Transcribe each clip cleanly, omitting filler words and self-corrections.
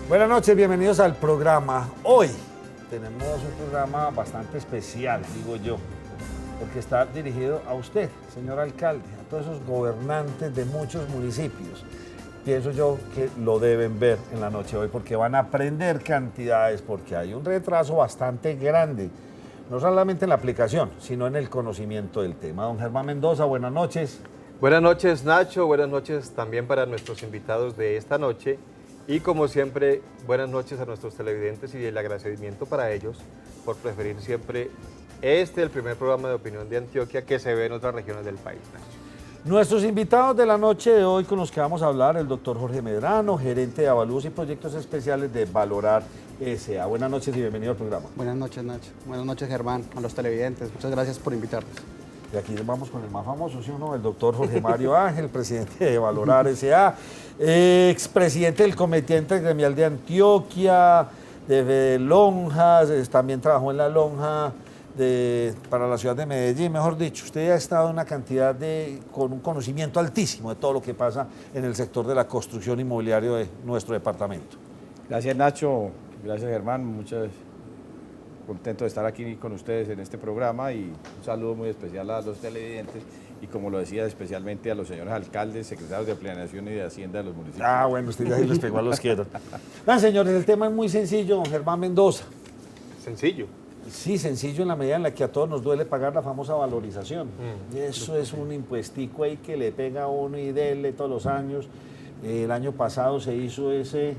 Buenas noches, bienvenidos al programa. Hoy tenemos un programa bastante especial, digo yo, porque está dirigido a usted, señor alcalde, a todos esos gobernantes de muchos municipios. Pienso yo que lo deben ver en la noche de hoy porque van a aprender cantidades, porque hay un retraso bastante grande, no solamente en la aplicación, sino en el conocimiento del tema. Don Germán Mendoza, buenas noches. Buenas noches, Nacho, buenas noches también para nuestros invitados de esta noche. Y como siempre, buenas noches a nuestros televidentes y el agradecimiento para ellos por preferir siempre el primer programa de opinión de Antioquia que se ve en otras regiones del país. Nuestros invitados de la noche de hoy con los que vamos a hablar, el doctor Jorge Medrano, gerente de Avalúos y Proyectos Especiales de Valorar S.A. Buenas noches y bienvenido al programa. Buenas noches, Nacho. Buenas noches, Germán, a los televidentes. Muchas gracias por invitarnos. Y aquí vamos con el más famoso, ¿sí o no? El doctor Jorge Mario Ángel, presidente de Valorar S.A., expresidente del Comité Intergremial de Antioquia, de Lonjas, también trabajó en la Lonja para la ciudad de Medellín, mejor dicho. Usted ha estado en una cantidad con un conocimiento altísimo de todo lo que pasa en el sector de la construcción inmobiliaria de nuestro departamento. Gracias, Nacho. Gracias, Germán. Muchas contento de estar aquí con ustedes en este programa y un saludo muy especial a los televidentes y, como lo decía, especialmente a los señores alcaldes, secretarios de Planeación y de Hacienda de los municipios. Ah, bueno, usted ya les pegó a los quiero. Señores, el tema es muy sencillo, don Germán Mendoza. Sencillo. Sí, sencillo en la medida en la que a todos nos duele pagar la famosa valorización. Eso es un impuestico ahí que le pega a uno y dele todos los años. El año pasado se hizo ese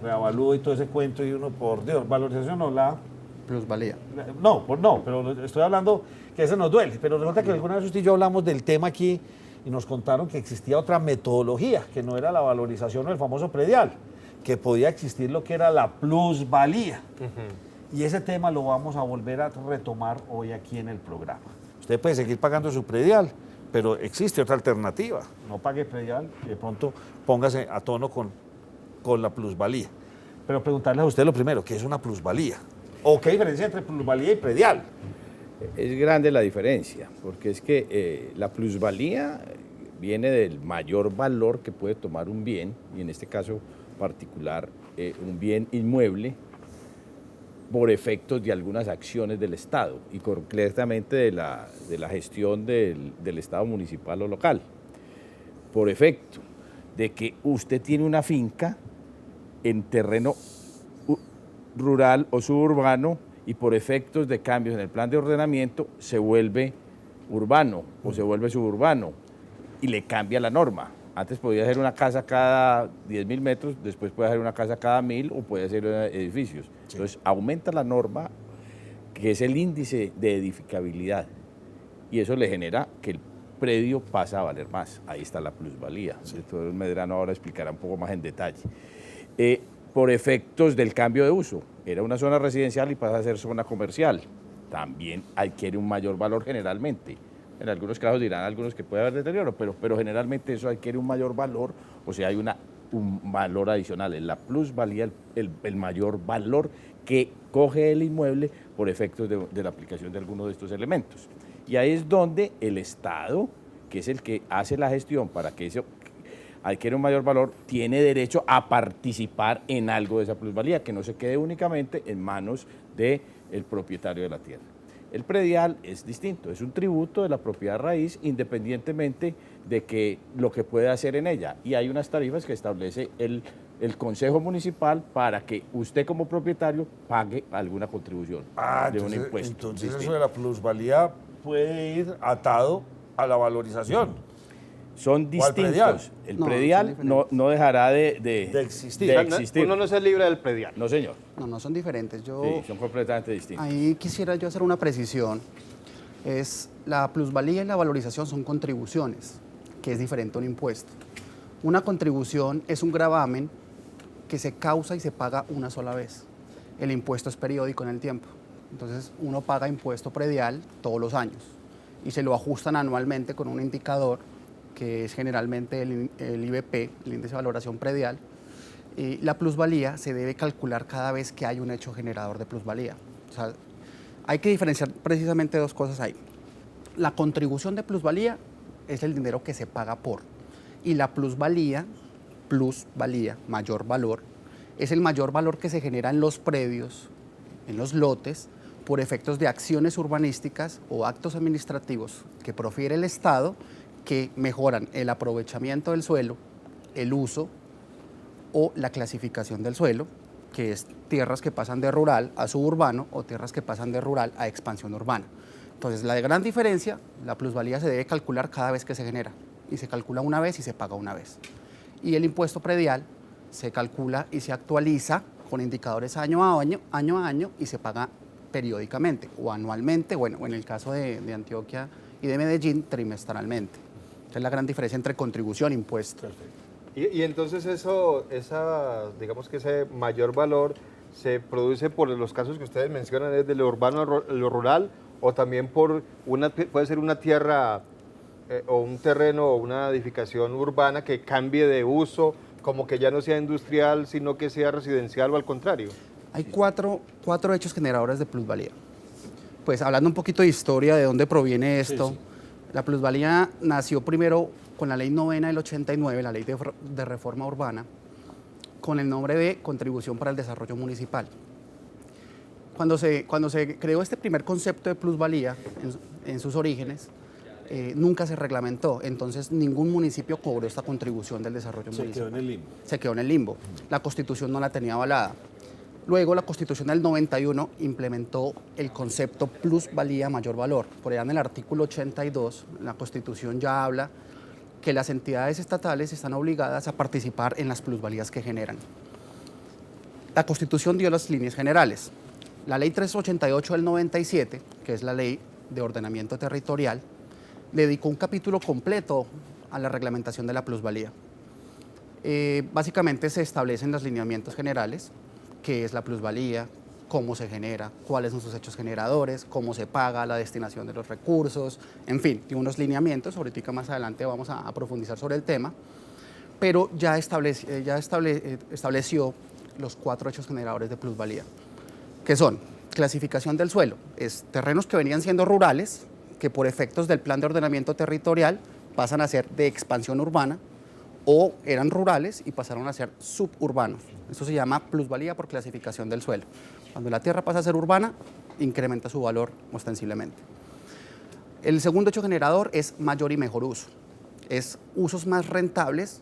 reavalúo y todo ese cuento y uno, por Dios, valorización no la... Plusvalía. No, pero estoy hablando que eso nos duele. Pero resulta que alguna vez usted y yo hablamos del tema aquí y nos contaron que existía otra metodología, que no era la valorización o el famoso predial, que podía existir lo que era la plusvalía. Y ese tema lo vamos a volver a retomar hoy aquí en el programa. Usted puede seguir pagando su predial, pero existe otra alternativa. No pague predial y de pronto póngase a tono con la plusvalía. Pero preguntarle a usted lo primero, ¿qué es una plusvalía? ¿O qué diferencia entre plusvalía y predial? Es grande la diferencia, porque es que la plusvalía viene del mayor valor que puede tomar un bien, y en este caso particular un bien inmueble, por efectos de algunas acciones del Estado y concretamente de la gestión del Estado municipal o local. Por efecto de que usted tiene una finca en terreno rural o suburbano y por efectos de cambios en el plan de ordenamiento se vuelve urbano o se vuelve suburbano y le cambia la norma. Antes podía hacer una casa cada 10.000 metros, después puede hacer una casa cada 1.000 o puede hacer edificios. Sí. Entonces aumenta la norma, que es el índice de edificabilidad, y eso le genera que el predio pasa a valer más. Ahí está la plusvalía. Sí. El doctor Medrano ahora explicará un poco más en detalle. Por efectos del cambio de uso, era una zona residencial y pasa a ser zona comercial. También adquiere un mayor valor generalmente. En algunos casos dirán algunos que puede haber deterioro, pero generalmente eso adquiere un mayor valor, o sea, hay un valor adicional. En la plusvalía, el mayor valor que coge el inmueble por efectos de la aplicación de alguno de estos elementos. Y ahí es donde el Estado, que es el que hace la gestión para que eso adquiere un mayor valor, tiene derecho a participar en algo de esa plusvalía, que no se quede únicamente en manos del propietario de la tierra. El predial es distinto, es un tributo de la propiedad raíz independientemente de que lo que puede hacer en ella. Y hay unas tarifas que establece el Consejo Municipal para que usted como propietario pague alguna contribución de un impuesto. Entonces distinto. Eso de la plusvalía puede ir atado a la valorización. Son distintos. El predial no dejará de existir. Uno no es libre del predial. No, señor. No son diferentes. Sí, son completamente distintos. Ahí quisiera yo hacer una precisión. La plusvalía y la valorización son contribuciones, que es diferente a un impuesto. Una contribución es un gravamen que se causa y se paga una sola vez. El impuesto es periódico en el tiempo. Entonces, uno paga impuesto predial todos los años y se lo ajustan anualmente con un indicador que es generalmente el IVP, el índice de valoración predial. Y la plusvalía se debe calcular cada vez que hay un hecho generador de plusvalía. O sea, hay que diferenciar precisamente dos cosas ahí. La contribución de plusvalía es el dinero que se paga por, y la plusvalía, mayor valor, es el mayor valor que se genera en los predios, en los lotes, por efectos de acciones urbanísticas o actos administrativos que profiere el Estado que mejoran el aprovechamiento del suelo, el uso o la clasificación del suelo, que es tierras que pasan de rural a suburbano o tierras que pasan de rural a expansión urbana. Entonces, la gran diferencia, la plusvalía se debe calcular cada vez que se genera, y se calcula una vez y se paga una vez. Y el impuesto predial se calcula y se actualiza con indicadores año a año y se paga periódicamente o anualmente, bueno, o en el caso de Antioquia y de Medellín, trimestralmente. Esa es la gran diferencia entre contribución e impuesto. Y entonces digamos que ese mayor valor se produce por los casos que ustedes mencionan, desde lo urbano a lo rural, o también puede ser una tierra o un terreno o una edificación urbana que cambie de uso, como que ya no sea industrial, sino que sea residencial o al contrario. Hay cuatro hechos generadores de plusvalía. Pues hablando un poquito de historia, de dónde proviene esto, sí. La plusvalía nació primero con la Ley 9 del 89, la Ley de Reforma Urbana, con el nombre de Contribución para el Desarrollo Municipal. Cuando se creó este primer concepto de plusvalía en sus orígenes, nunca se reglamentó, entonces ningún municipio cobró esta contribución del desarrollo municipal. Se quedó en el limbo. Se quedó en el limbo. La Constitución no la tenía avalada. Luego la Constitución del 91 implementó el concepto plusvalía mayor valor. Por allá en el artículo 82, la Constitución ya habla que las entidades estatales están obligadas a participar en las plusvalías que generan. La Constitución dio las líneas generales. La Ley 388 del 97, que es la Ley de Ordenamiento Territorial, dedicó un capítulo completo a la reglamentación de la plusvalía. Básicamente se establecen los lineamientos generales, qué es la plusvalía, cómo se genera, cuáles son sus hechos generadores, cómo se paga, la destinación de los recursos, en fin, tiene unos lineamientos, ahorita más adelante vamos a profundizar sobre el tema, pero ya estableció los 4 hechos generadores de plusvalía, que son clasificación del suelo, es terrenos que venían siendo rurales, que por efectos del plan de ordenamiento territorial pasan a ser de expansión urbana, o eran rurales y pasaron a ser suburbanos. Eso se llama plusvalía por clasificación del suelo. Cuando la tierra pasa a ser urbana, incrementa su valor ostensiblemente. El segundo hecho generador es mayor y mejor uso. Es usos más rentables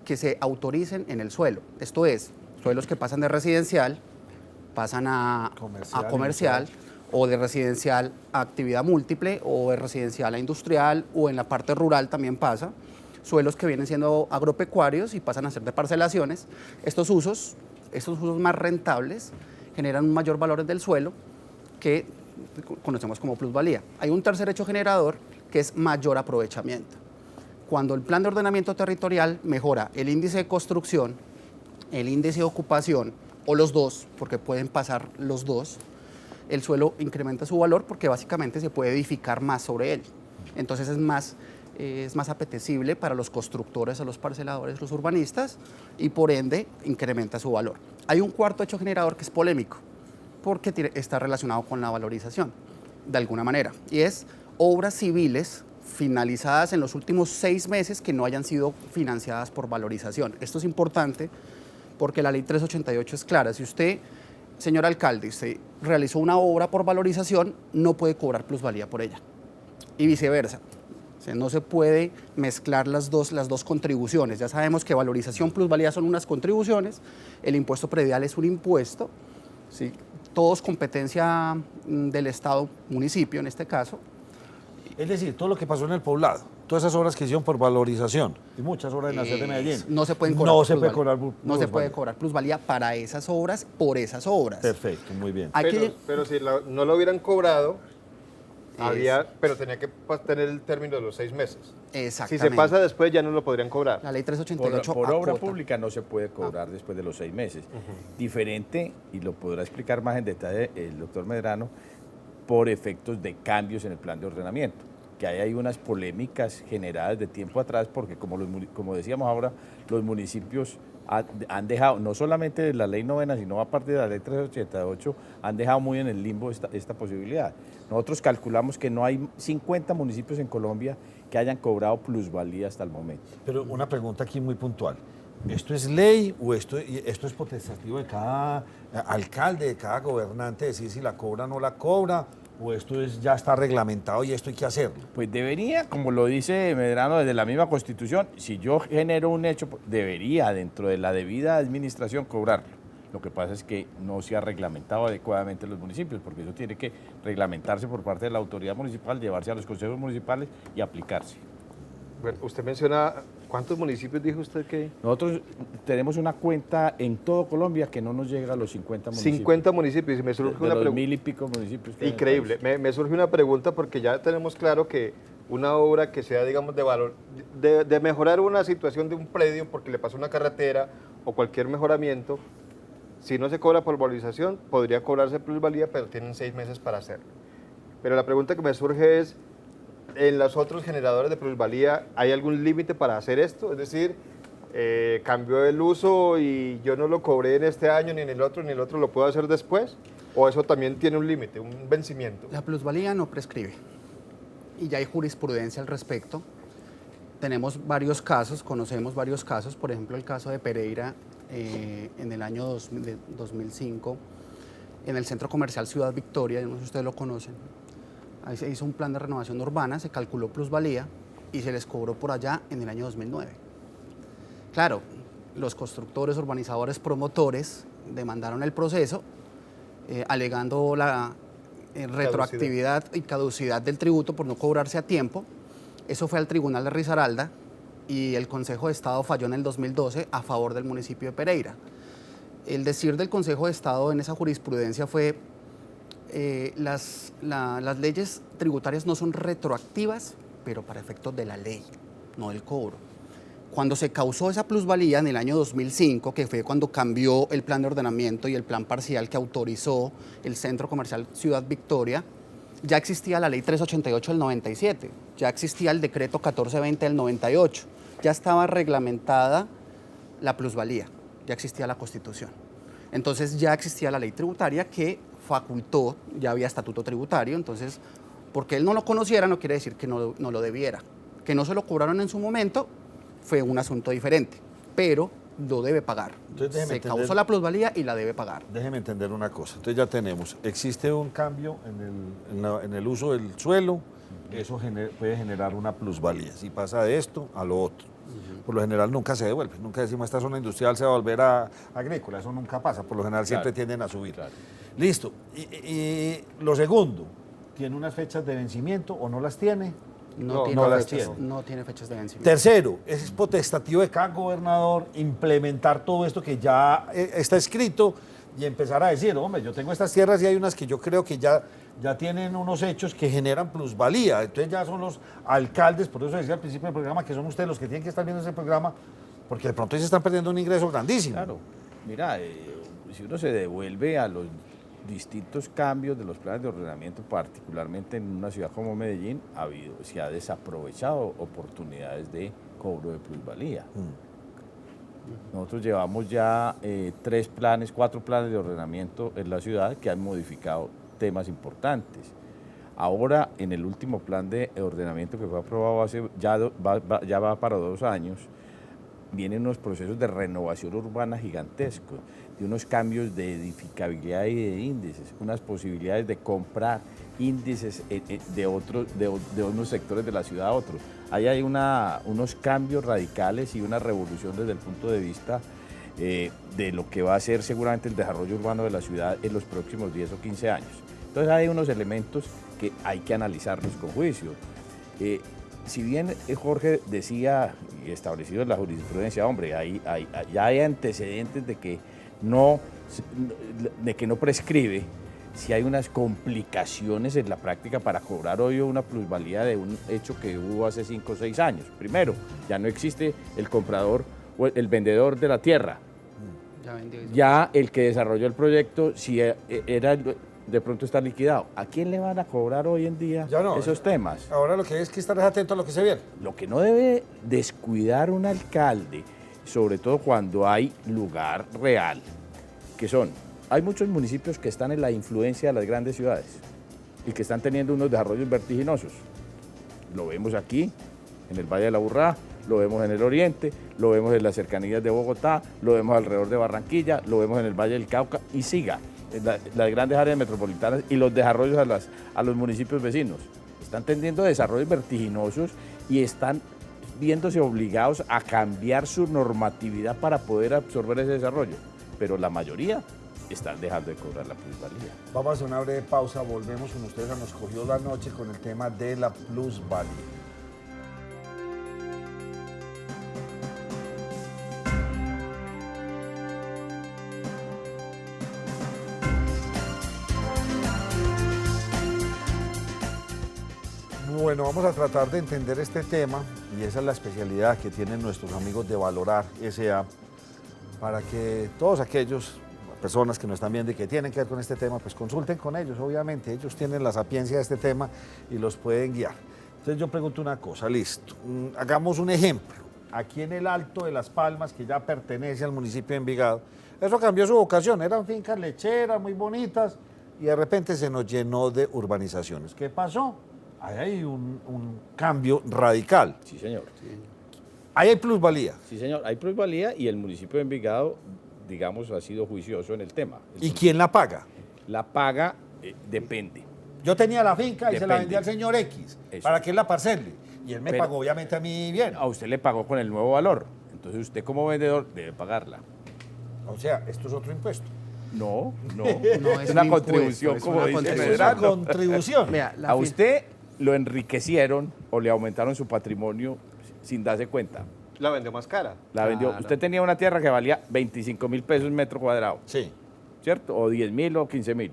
que se autoricen en el suelo. Esto es, suelos que pasan de residencial, pasan a comercial, o de residencial a actividad múltiple, o de residencial a industrial, o en la parte rural también pasa. Suelos que vienen siendo agropecuarios y pasan a ser de parcelaciones. Estos usos más rentables generan un mayor valor del suelo que conocemos como plusvalía. Hay un tercer hecho generador que es mayor aprovechamiento. Cuando el plan de ordenamiento territorial mejora el índice de construcción, el índice de ocupación o los dos, porque pueden pasar los dos, el suelo incrementa su valor porque básicamente se puede edificar más sobre él. Entonces es más apetecible para los constructores, a los parceladores, los urbanistas, y por ende incrementa su valor. Hay un cuarto hecho generador que es polémico, porque está relacionado con la valorización, de alguna manera, y es obras civiles finalizadas en los últimos 6 meses que no hayan sido financiadas por valorización. Esto es importante porque la Ley 388 es clara. Si usted, señor alcalde, usted realizó una obra por valorización, no puede cobrar plusvalía por ella, y viceversa. O sea, no se puede mezclar las dos contribuciones. Ya sabemos que valorización, plusvalía son unas contribuciones, el impuesto predial es un impuesto, ¿sí? Todo es competencia del Estado, municipio en este caso. Es decir, todo lo que pasó en el poblado, todas esas obras que hicieron por valorización y muchas obras en la ciudad de Medellín. No se pueden cobrar. No se puede cobrar plusvalía para esas obras, por esas obras. Perfecto, muy bien. Pero si no lo hubieran cobrado, pero tenía que tener el término de los 6 meses. Exactamente. Si se pasa después ya no lo podrían cobrar. La Ley 388 por obra pública no se puede cobrar después de los 6 meses. Diferente, y lo podrá explicar más en detalle el doctor Medrano, por efectos de cambios en el plan de ordenamiento, que hay unas polémicas generadas de tiempo atrás, porque como decíamos ahora, los municipios han dejado, no solamente la Ley 9, sino aparte de la Ley 388, han dejado muy en el limbo esta posibilidad. Nosotros calculamos que no hay 50 municipios en Colombia que hayan cobrado plusvalía hasta el momento. Pero una pregunta aquí muy puntual. ¿Esto es ley o esto es potestativo de cada alcalde, de cada gobernante, decir si la cobra o no la cobra? ¿O esto ya está reglamentado y esto hay que hacerlo? Pues debería, como lo dice Medrano desde la misma Constitución, si yo genero un hecho, debería dentro de la debida administración cobrarlo. Lo que pasa es que no se ha reglamentado adecuadamente en los municipios, porque eso tiene que reglamentarse por parte de la autoridad municipal, llevarse a los consejos municipales y aplicarse. Bueno, usted menciona, ¿cuántos municipios dijo usted que? Nosotros tenemos una cuenta en todo Colombia que no nos llega a los 50 municipios. 50 municipios. Y me surge De una los pregunta. 1000 y pico municipios. que hay en el Increíble. país. Me surge una pregunta porque ya tenemos claro que una obra que sea, digamos, de valor, de mejorar una situación de un predio porque le pasó una carretera o cualquier mejoramiento, si no se cobra por valorización, podría cobrarse plusvalía, pero tienen 6 meses para hacerlo. Pero la pregunta que me surge es, ¿en los otros generadores de plusvalía hay algún límite para hacer esto? Es decir, cambió el uso y yo no lo cobré en este año, ni en el otro lo puedo hacer después, ¿o eso también tiene un límite, un vencimiento? La plusvalía no prescribe y ya hay jurisprudencia al respecto. Tenemos varios casos, conocemos varios casos, por ejemplo el caso de Pereira en el año 2005, en el centro comercial Ciudad Victoria, no sé si ustedes lo conocen. Ahí se hizo un plan de renovación urbana, se calculó plusvalía y se les cobró por allá en el año 2009. Claro, los constructores, urbanizadores, promotores demandaron el proceso alegando la retroactividad y caducidad del tributo por no cobrarse a tiempo. Eso fue al Tribunal de Risaralda y el Consejo de Estado falló en el 2012 a favor del municipio de Pereira. El decir del Consejo de Estado en esa jurisprudencia fue las leyes tributarias no son retroactivas, pero para efectos de la ley, no del cobro. Cuando se causó esa plusvalía en el año 2005, que fue cuando cambió el plan de ordenamiento y el plan parcial que autorizó el Centro Comercial Ciudad Victoria, ya existía la ley 388 del 97, ya existía el decreto 1420 del 98, ya estaba reglamentada la plusvalía, ya existía la Constitución. Entonces ya existía la ley tributaria que facultó, ya había estatuto tributario, entonces porque él no lo conociera no quiere decir que no lo debiera. Que no se lo cobraron en su momento fue un asunto diferente, pero lo debe pagar. Entonces, se causó la plusvalía y la debe pagar. Déjeme entender una cosa. Entonces ya tenemos, existe un cambio en el uso del suelo, eso puede generar una plusvalía. Si pasa de esto a lo otro. Por lo general nunca se devuelve, nunca decimos esta zona industrial se va a volver a agrícola, eso nunca pasa, por lo general siempre tienden a subir. Claro. Listo. Y lo segundo, ¿tiene unas fechas de vencimiento o no las tiene? No tiene fechas de vencimiento. Tercero, es potestativo de cada gobernador implementar todo esto que ya está escrito y empezar a decir, hombre, yo tengo estas tierras y hay unas que yo creo que ya tienen unos hechos que generan plusvalía. Entonces ya son los alcaldes, por eso decía al principio del programa, que son ustedes los que tienen que estar viendo ese programa, porque de pronto se están perdiendo un ingreso grandísimo. Claro, mira, si uno se devuelve a los distintos cambios de los planes de ordenamiento, particularmente en una ciudad como Medellín, se ha desaprovechado oportunidades de cobro de plusvalía. Nosotros llevamos ya 4 planes de ordenamiento en la ciudad que han modificado temas importantes. Ahora, en el último plan de ordenamiento que fue aprobado ya va para 2 años, vienen unos procesos de renovación urbana gigantescos, de unos cambios de edificabilidad y de índices, unas posibilidades de comprar índices de unos sectores de la ciudad a otros. Ahí hay unos cambios radicales y una revolución desde el punto de vista de lo que va a ser seguramente el desarrollo urbano de la ciudad en los próximos 10 o 15 años. Entonces hay unos elementos que hay que analizarlos con juicio. Si bien Jorge decía, y establecido en la jurisprudencia, hombre, ya hay antecedentes de que no prescribe, si hay unas complicaciones en la práctica para cobrar hoy una plusvalía de un hecho que hubo hace 5 o 6 años. Primero, ya no existe el comprador o el vendedor de la tierra. Ya el que desarrolló el proyecto, si era de pronto está liquidado. ¿A quién le van a cobrar hoy en día esos temas? Ahora lo que hay es que estar atento a lo que se viene. Lo que no debe descuidar un alcalde, sobre todo cuando hay lugar real, hay muchos municipios que están en la influencia de las grandes ciudades y que están teniendo unos desarrollos vertiginosos. Lo vemos aquí, en el Valle de la Aburrá, lo vemos en el oriente, lo vemos en las cercanías de Bogotá, lo vemos alrededor de Barranquilla, lo vemos en el Valle del Cauca y siga, en las grandes áreas metropolitanas y los desarrollos a los municipios vecinos. Están teniendo desarrollos vertiginosos y están viéndose obligados a cambiar su normatividad para poder absorber ese desarrollo, pero la mayoría están dejando de cobrar la plusvalía. Vamos a hacer una breve pausa, volvemos con ustedes a Nos Cogió la Noche con el tema de la plusvalía. Bueno, vamos a tratar de entender este tema y esa es la especialidad que tienen nuestros amigos de Valorar S.A. para que todos aquellos personas que nos están viendo y que tienen que ver con este tema, pues consulten con ellos, obviamente. Ellos tienen la sapiencia de este tema y los pueden guiar. Entonces yo pregunto una cosa, listo. Hagamos un ejemplo. Aquí en el Alto de Las Palmas, que ya pertenece al municipio de Envigado, eso cambió su vocación. Eran fincas lecheras muy bonitas y de repente se nos llenó de urbanizaciones. ¿Qué pasó? Ahí hay un cambio radical. Sí, señor. Ahí hay plusvalía. Sí, señor. Hay plusvalía y el municipio de Envigado, digamos, ha sido juicioso en el tema. ¿Y quién la paga? La paga depende. Yo tenía la finca y se la Depende. vendí al señor X Eso. para que él la parcele. Y él me Pero- pagó obviamente a mí bien. A usted le pagó con el nuevo valor. Entonces usted como vendedor debe pagarla. O sea, esto es otro impuesto. No, No es es una un contribución, impuesto, es como una dice contribución. Es una Medrano. contribución. Vea, la A fin- usted lo enriquecieron o le aumentaron su patrimonio sin darse cuenta. La vendió más cara. La vendió. Claro. Usted tenía una tierra que valía 25.000 pesos metro cuadrado, Sí. ¿cierto? O 10.000 o 15.000.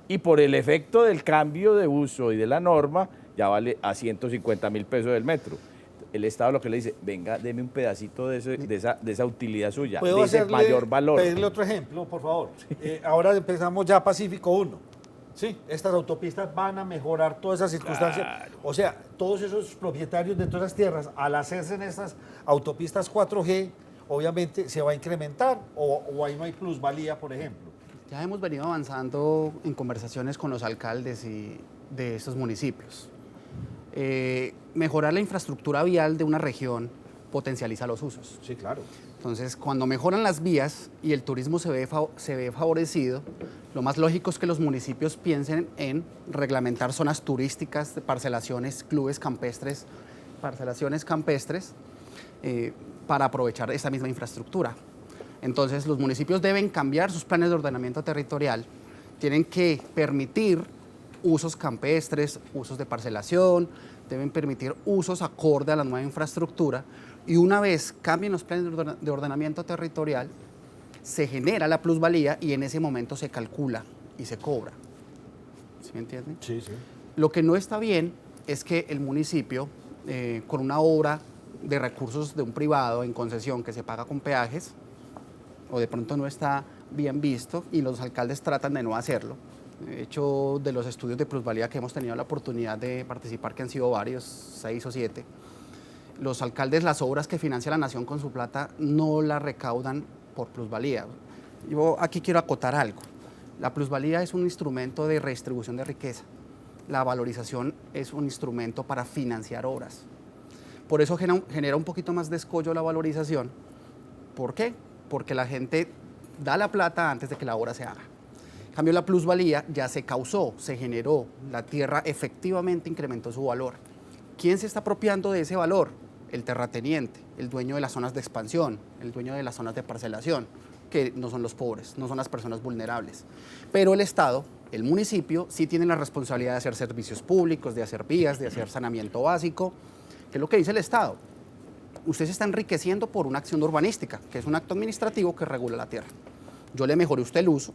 Y por el efecto del cambio de uso y de la norma, ya vale a 150.000 pesos del metro. El Estado lo que le dice, venga, deme un pedacito de esa utilidad suya, ¿Puedo de ese hacerle, mayor valor. pedirle otro ejemplo, por favor? Ahora empezamos ya Pacífico 1. Sí, estas autopistas van a mejorar todas esas circunstancias. Claro. O sea, todos esos propietarios de todas esas tierras, al hacerse en estas autopistas 4G, obviamente se va a incrementar o ahí no hay plusvalía, por ejemplo. Ya hemos venido avanzando en conversaciones con los alcaldes de estos municipios. Mejorar la infraestructura vial de una región potencializa los usos. Sí, claro. Entonces, cuando mejoran las vías y el turismo se ve favorecido, lo más lógico es que los municipios piensen en reglamentar zonas turísticas, de parcelaciones, clubes campestres, parcelaciones campestres, para aprovechar esa misma infraestructura. Entonces, los municipios deben cambiar sus planes de ordenamiento territorial, tienen que permitir usos campestres, usos de parcelación, deben permitir usos acorde a la nueva infraestructura y una vez cambien los planes de ordenamiento territorial, se genera la plusvalía y en ese momento se calcula y se cobra. ¿Sí me entienden? Sí, sí. Lo que no está bien es que el municipio, con una obra de recursos de un privado en concesión que se paga con peajes, o de pronto no está bien visto y los alcaldes tratan de no hacerlo. De hecho, de los estudios de plusvalía que hemos tenido la oportunidad de participar, que han sido varios, 6 o 7, los alcaldes las obras que financia la nación con su plata no las recaudan por plusvalía. Yo aquí quiero acotar algo. La plusvalía es un instrumento de redistribución de riqueza. La valorización es un instrumento para financiar obras. Por eso genera un poquito más de escollo la valorización. ¿Por qué? Porque la gente da la plata antes de que la obra se haga. En cambio, la plusvalía ya se causó, se generó, la tierra efectivamente incrementó su valor. ¿Quién se está apropiando de ese valor? El terrateniente, el dueño de las zonas de expansión, el dueño de las zonas de parcelación, que no son los pobres, no son las personas vulnerables. Pero el Estado, el municipio, sí tiene la responsabilidad de hacer servicios públicos, de hacer vías, de hacer saneamiento básico, que es lo que dice el Estado. Usted se está enriqueciendo por una acción urbanística, que es un acto administrativo que regula la tierra. Yo le mejoré a usted el uso,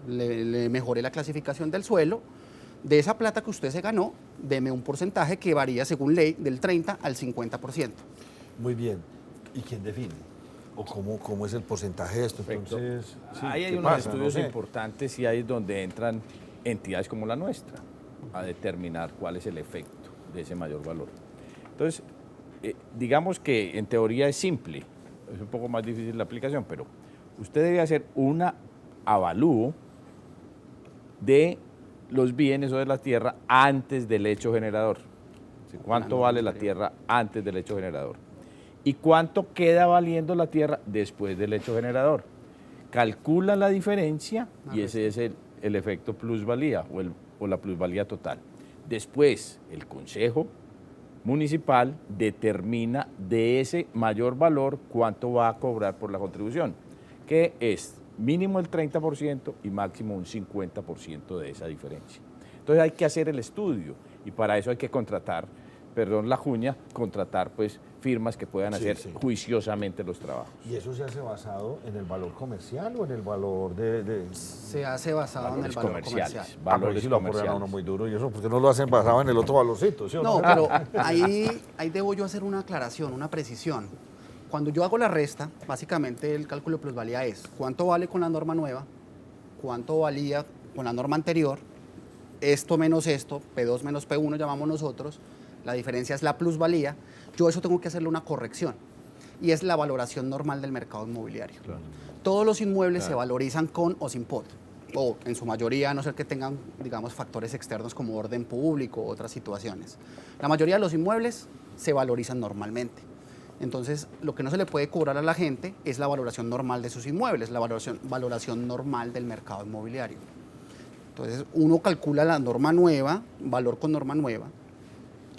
le mejoré la clasificación del suelo. De esa plata que usted se ganó, deme un porcentaje que varía según ley del 30 al 50%. Muy bien. ¿Y quién define? ¿O cómo es el porcentaje de esto? Perfecto. Entonces, sí, Ahí hay ¿qué unos pasa? estudios No sé. importantes y ahí es donde entran entidades como la nuestra a determinar cuál es el efecto de ese mayor valor. Entonces, digamos que en teoría es simple, es un poco más difícil la aplicación, pero usted debe hacer un avalúo de los bienes o de la tierra antes del hecho generador. ¿Sí? ¿Cuánto vale la tierra antes del hecho generador? ¿Y cuánto queda valiendo la tierra después del hecho generador? Calcula la diferencia y ese es el efecto plusvalía o la plusvalía total. Después, el Consejo Municipal determina de ese mayor valor cuánto va a cobrar por la contribución, que es mínimo el 30% y máximo un 50% de esa diferencia. Entonces hay que hacer el estudio y para eso hay que contratar, perdón la cuña, contratar pues firmas que puedan hacer juiciosamente los trabajos. ¿Y eso se hace basado en el valor comercial o en el valor Se hace basado en el valor comercial. Valores sí lo aporrean a uno muy duro y eso, ¿por qué no lo hacen basado en el otro valorcito? ¿Sí o No, pero ahí debo yo hacer una aclaración, una precisión. Cuando yo hago la resta, básicamente el cálculo de plusvalía es cuánto vale con la norma nueva, cuánto valía con la norma anterior, esto menos esto, P2 menos P1 llamamos nosotros, la diferencia es la plusvalía, yo eso tengo que hacerle una corrección y es la valoración normal del mercado inmobiliario. Claro. Todos los inmuebles se valorizan con o sin POT, o en su mayoría, a no ser que tengan, digamos, factores externos como orden público u otras situaciones. La mayoría de los inmuebles se valorizan normalmente. Entonces, lo que no se le puede cobrar a la gente es la valoración normal de sus inmuebles, la valoración normal del mercado inmobiliario. Entonces, uno calcula la norma nueva, valor con norma nueva,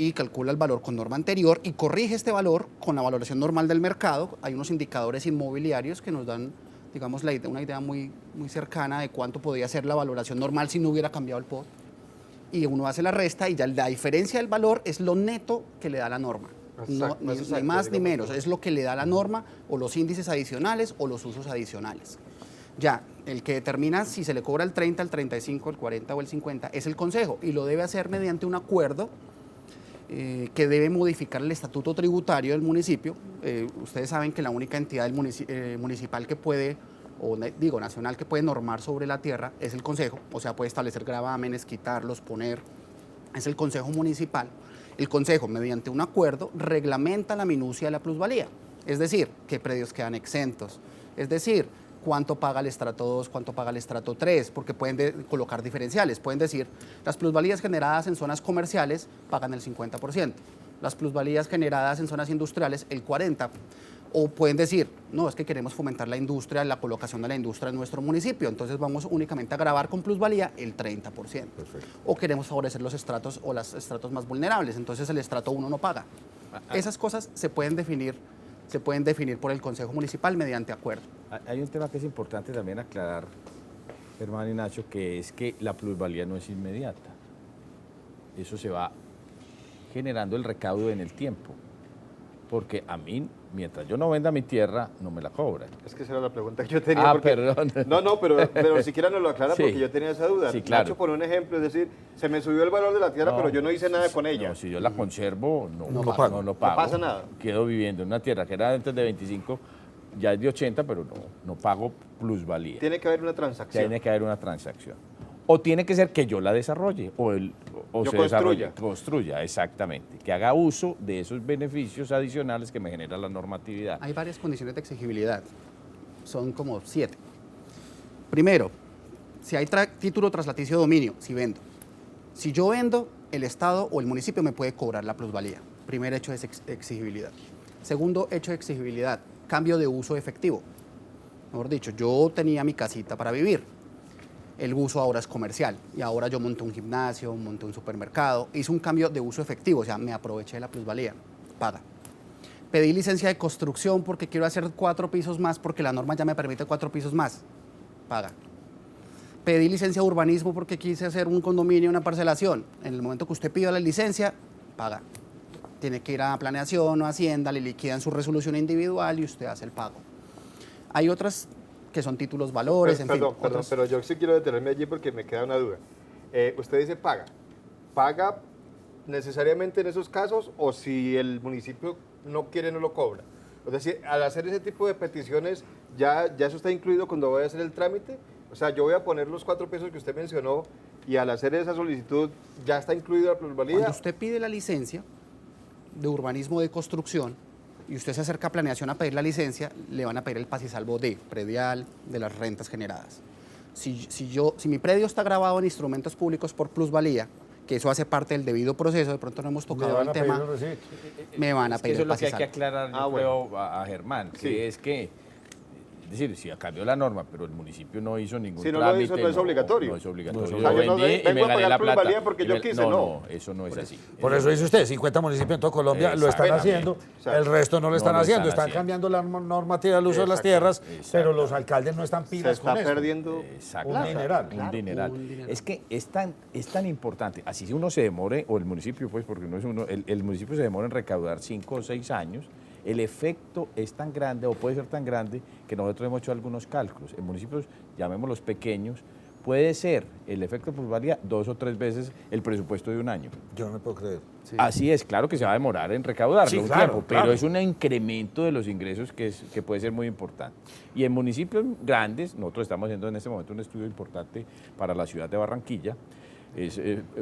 y calcula el valor con norma anterior y corrige este valor con la valoración normal del mercado. Hay unos indicadores inmobiliarios que nos dan, digamos, una idea muy cercana de cuánto podría ser la valoración normal si no hubiera cambiado el POT. Y uno hace la resta y ya la diferencia del valor es lo neto que le da la norma. Exacto, no, ni más ni menos, es lo que le da la norma o los índices adicionales o los usos adicionales. Ya, el que determina si se le cobra el 30, el 35, el 40 o el 50 es el Consejo y lo debe hacer mediante un acuerdo que debe modificar el estatuto tributario del municipio. Ustedes saben que la única entidad municipal que puede, o digo nacional, que puede normar sobre la tierra es el Consejo, o sea, puede establecer gravámenes, quitarlos, poner, es el Consejo Municipal. El Consejo, mediante un acuerdo, reglamenta la minucia de la plusvalía, es decir, qué predios quedan exentos, es decir, cuánto paga el estrato 2, cuánto paga el estrato 3, porque pueden colocar diferenciales, pueden decir, las plusvalías generadas en zonas comerciales pagan el 50%, las plusvalías generadas en zonas industriales el 40%, o pueden decir, no, es que queremos fomentar la industria, la colocación de la industria en nuestro municipio, entonces vamos únicamente a gravar con plusvalía el 30%. Perfecto. O queremos favorecer los estratos o los estratos más vulnerables, entonces el estrato 1 no paga. Esas cosas se pueden definir por el Consejo Municipal mediante acuerdo. Hay un tema que es importante también aclarar, hermano y Nacho, que es que la plusvalía no es inmediata. Eso se va generando el recaudo en el tiempo. Porque a mí, mientras yo no venda mi tierra, no me la cobran. Es que esa era la pregunta que yo tenía. Perdón. No, pero siquiera nos lo aclara porque yo tenía esa duda. Sí, claro. Nacho, por un ejemplo, es decir, se me subió el valor de la tierra, pero yo no hice nada con ella. No, si yo la conservo, no pago. No pasa nada. Quedo viviendo en una tierra que era antes de 25, ya es de 80, pero no pago plusvalía. Tiene que haber una transacción. Tiene que haber una transacción. O tiene que ser que yo la desarrolle, o se desarrolle, construya, exactamente, que haga uso de esos beneficios adicionales que me genera la normatividad. Hay varias condiciones de exigibilidad, son como 7. Primero, si hay título traslaticio de dominio, si vendo. Si yo vendo, el Estado o el municipio me puede cobrar la plusvalía. Primer hecho es exigibilidad. Segundo hecho de exigibilidad, cambio de uso efectivo. Mejor dicho, yo tenía mi casita para vivir. El uso ahora es comercial y ahora yo monté un gimnasio, monté un supermercado, hice un cambio de uso efectivo, o sea, me aproveché de la plusvalía, paga. Pedí licencia de construcción porque quiero hacer 4 pisos más porque la norma ya me permite 4 pisos más, paga. Pedí licencia de urbanismo porque quise hacer un condominio, una parcelación. En el momento que usted pida la licencia, paga. Tiene que ir a planeación o hacienda, le liquidan su resolución individual y usted hace el pago. Hay otras que son títulos valores, Perdón, pero yo sí quiero detenerme allí porque me queda una duda. Usted dice paga. ¿Paga necesariamente en esos casos o si el municipio no quiere no lo cobra? Es decir, al hacer ese tipo de peticiones, ¿ya eso está incluido cuando voy a hacer el trámite? O sea, yo voy a poner los 4 pesos que usted mencionó y al hacer esa solicitud, ¿ya está incluido la plusvalía? Cuando usted pide la licencia de urbanismo de construcción, y usted se acerca a planeación a pedir la licencia, le van a pedir el pasisalvo de predial, de las rentas generadas. Si mi predio está grabado en instrumentos públicos por plusvalía que eso hace parte del debido proceso, de pronto no hemos Me tocado van el a pedir tema, el recibito. me van a Es que pedir eso el es lo que hay pase que y sal. aclarar, yo creo, a Germán, que Sí. es que, es decir, si cambió la norma, pero el municipio no hizo ningún Si no lo trámite. hizo, no es obligatorio. No es obligatorio. No es Yo obligatorio. vendí O sea, yo no y me vengo a gané pagar la plata. plusvalía porque yo quise, no. eso no es así. Por eso dice usted, 50 municipios en toda Colombia lo están Exactamente. haciendo, Exacto. el resto no lo están No lo haciendo, están están haciendo. cambiando la normativa del uso de las tierras, pero los alcaldes no están Se pilas está con eso. perdiendo. Exacto. Un dineral. Un dineral. un dineral. Es que es tan importante, así si uno se demore, o el municipio, pues, porque no es uno, el municipio se demora en recaudar 5 o 6 años, el efecto es tan grande, o puede ser tan grande, que nosotros hemos hecho algunos cálculos. En municipios, llamémoslos pequeños, puede ser el efecto de plusvalía 2 o 3 veces el presupuesto de un año. Yo no me puedo creer. Sí. Así es, claro que se va a demorar en recaudarlo Sí, un claro, tiempo, claro. pero es un incremento de los ingresos que puede ser muy importante. Y en municipios grandes, nosotros estamos haciendo en este momento un estudio importante para la ciudad de Barranquilla,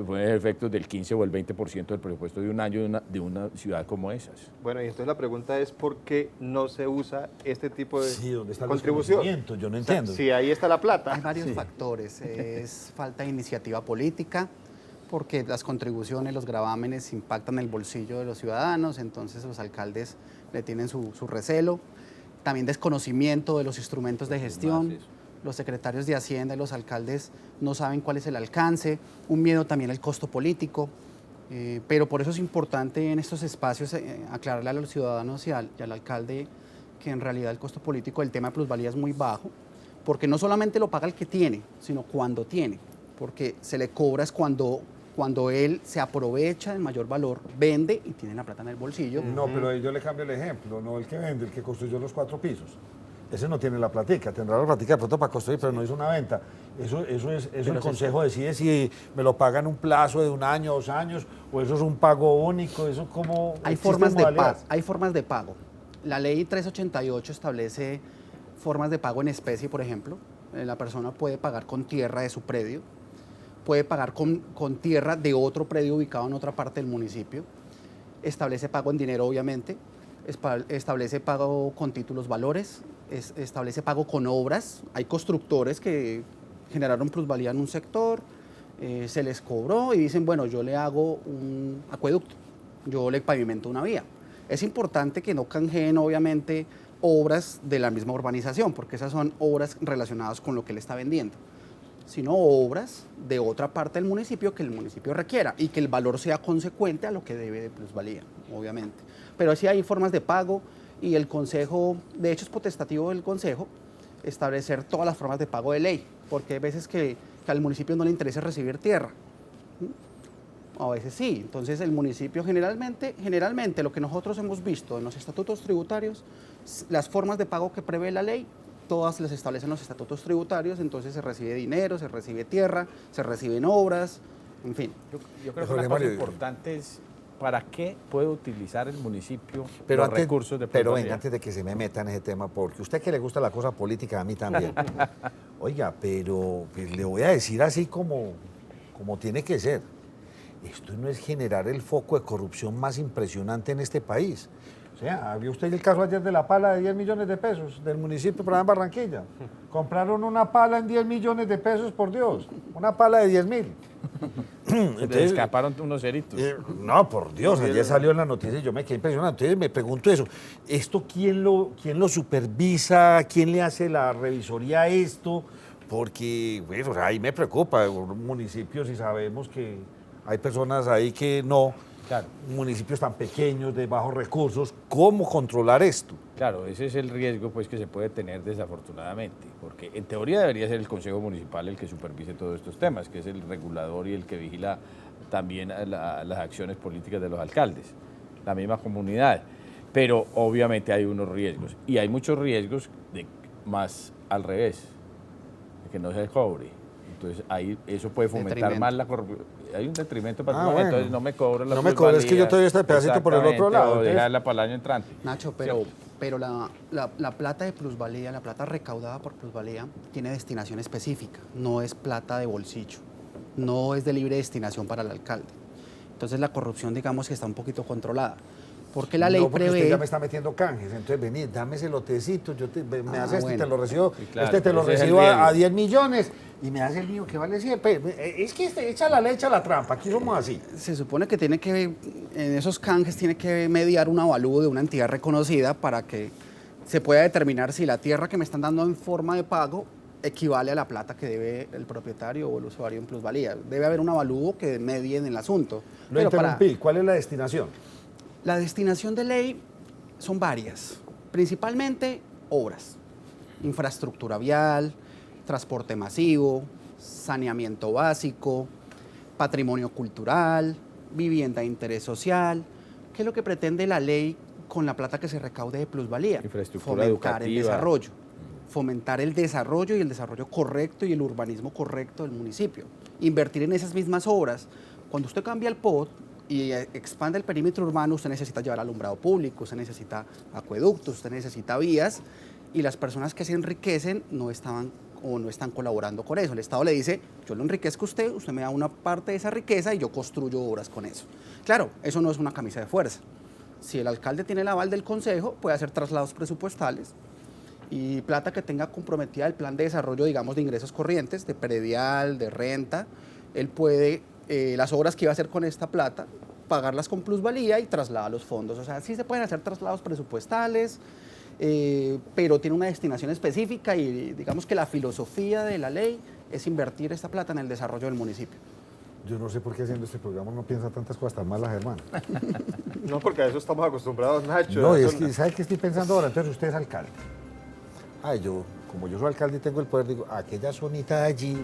puede efectos del 15 o el 20% del presupuesto de un año de una ciudad como esas. Bueno, y entonces la pregunta es ¿por qué no se usa este tipo de Sí, ¿dónde están contribución? los conocimientos? Yo no O sea, entiendo. si ahí está la plata. Hay varios factores. Es falta de iniciativa política, porque las contribuciones, los gravámenes impactan el bolsillo de los ciudadanos, entonces los alcaldes le tienen su recelo. También desconocimiento de los instrumentos de gestión. eso. Los secretarios de Hacienda y los alcaldes no saben cuál es el alcance. Un miedo también al costo político. Pero por eso es importante en estos espacios aclararle a los ciudadanos y al alcalde que en realidad el costo político del tema de plusvalía es muy bajo, porque no solamente lo paga el que tiene, sino cuando tiene, porque se le cobra es cuando él se aprovecha del mayor valor, vende y tiene la plata en el bolsillo. No, pero yo le cambio el ejemplo, no el que vende, el que construyó los 4 pisos. Ese no tiene la platica, tendrá la platica de pronto para construir, pero no hizo una venta. Eso el consejo decide si me lo paga en un plazo de 1 año, 2 años, o eso es un pago único, eso como... Hay existen formas de pago. modalidades. Hay formas de pago. La ley 388 establece formas de pago en especie, por ejemplo. La persona puede pagar con tierra de su predio, puede pagar con tierra de otro predio ubicado en otra parte del municipio. Establece pago en dinero, obviamente. Establece pago con títulos valores. Establece pago con obras. Hay constructores que generaron plusvalía en un sector, se les cobró y dicen, bueno, yo le hago un acueducto, yo le pavimento una vía. Es importante que no canjeen, obviamente, obras de la misma urbanización, porque esas son obras relacionadas con lo que él está vendiendo, sino obras de otra parte del municipio que el municipio requiera y que el valor sea consecuente a lo que debe de plusvalía, obviamente. Pero sí hay formas de pago y el Consejo, de hecho es potestativo del Consejo, establecer todas las formas de pago de ley, porque hay veces que al municipio no le interesa recibir tierra. A veces sí. Entonces el municipio generalmente lo que nosotros hemos visto en los estatutos tributarios, las formas de pago que prevé la ley, todas las establecen los estatutos tributarios, entonces se recibe dinero, se recibe tierra, se reciben obras, en fin. Yo creo que Jorge una cosa Mario, importante es ¿para qué puede utilizar el municipio Pero los antes, recursos de pero plusvalía? venga, antes de que se me meta en ese tema, porque usted que le gusta la cosa política, a mí también. Oiga, pero pues, le voy a decir así como tiene que ser. Esto no es generar el foco de corrupción más impresionante en este país. O sea, ¿vio usted el caso ayer de la pala de 10 millones de pesos del municipio por allá en Barranquilla? Compraron una pala en 10 millones de pesos, por Dios. Una pala de 10.000. Se les escaparon unos ceritos. No, por Dios, ayer salió en la noticia y yo me quedé impresionado. Entonces me pregunto eso, ¿esto quién lo supervisa? ¿Quién le hace la revisoría a esto? Porque, bueno, ahí me preocupa, municipios y sabemos que hay personas ahí que no, Claro. municipios tan pequeños, de bajos recursos, ¿cómo controlar esto? Claro, ese es el riesgo pues, que se puede tener desafortunadamente, porque en teoría debería ser el Consejo Municipal el que supervise todos estos temas, que es el regulador y el que vigila también las acciones políticas de los alcaldes, la misma comunidad. Pero obviamente hay unos riesgos, y hay muchos riesgos más al revés, de que no se cobre. Entonces ahí eso puede fomentar Detrimento. más la corrupción. Hay un detrimento para bueno. entonces no me cobro la No me cobro, es que yo te doy este plusvalía. pedacito por el otro lado, O entonces- dejarla para el año entrante. Nacho, ¿Cierto? pero la plata de plusvalía, la plata recaudada por plusvalía, tiene destinación específica, no es plata de bolsillo, no es de libre destinación para el alcalde. Entonces la corrupción, digamos que está un poquito controlada. Porque la ley no, porque prevé... usted ya me está metiendo canjes, entonces vení, dame ese lotecito, me hace este, bueno. te lo recibo, Sí, claro, este te lo ese es el recibo a riesgo. 10 millones y me hace el mío que vale 100. Es que echa la ley, echa la trampa, aquí somos así. Se supone que tiene que, en esos canjes tiene que mediar un avalúo de una entidad reconocida para que se pueda determinar si la tierra que me están dando en forma de pago equivale a la plata que debe el propietario o el usuario en plusvalía. Debe haber un avalúo que medie en el asunto. Lo Pero para- interrumpí, ¿cuál es la destinación? La destinación de ley son varias, principalmente obras, infraestructura vial, transporte masivo, saneamiento básico, patrimonio cultural, vivienda de interés social. ¿Qué es lo que pretende la ley con la plata que se recaude de plusvalía? Infraestructura Fomentar el educativa. desarrollo. Fomentar el desarrollo y el desarrollo correcto y el urbanismo correcto del municipio. Invertir en esas mismas obras. Cuando usted cambia el POT y expande el perímetro urbano, usted necesita llevar alumbrado público, usted necesita acueductos, usted necesita vías, y las personas que se enriquecen no estaban o no están colaborando con eso. El Estado le dice, yo lo enriquezco a usted, usted me da una parte de esa riqueza y yo construyo obras con eso. Claro, eso no es una camisa de fuerza. Si el alcalde tiene el aval del consejo, puede hacer traslados presupuestales y plata que tenga comprometida el plan de desarrollo, digamos, de ingresos corrientes, de predial, de renta. Él puede, las obras que iba a hacer con esta plata, pagarlas con plusvalía y trasladar los fondos. O sea, sí se pueden hacer traslados presupuestales, pero tiene una destinación específica y digamos que la filosofía de la ley es invertir esta plata en el desarrollo del municipio. Yo no sé por qué haciendo este programa no piensa tantas cosas tan malas, hermano. No, porque a eso estamos acostumbrados, Nacho. No, Eso es que, ¿sabe qué estoy pensando ahora? Entonces usted es alcalde. Ay, como yo soy alcalde y tengo el poder, digo, aquella zonita de allí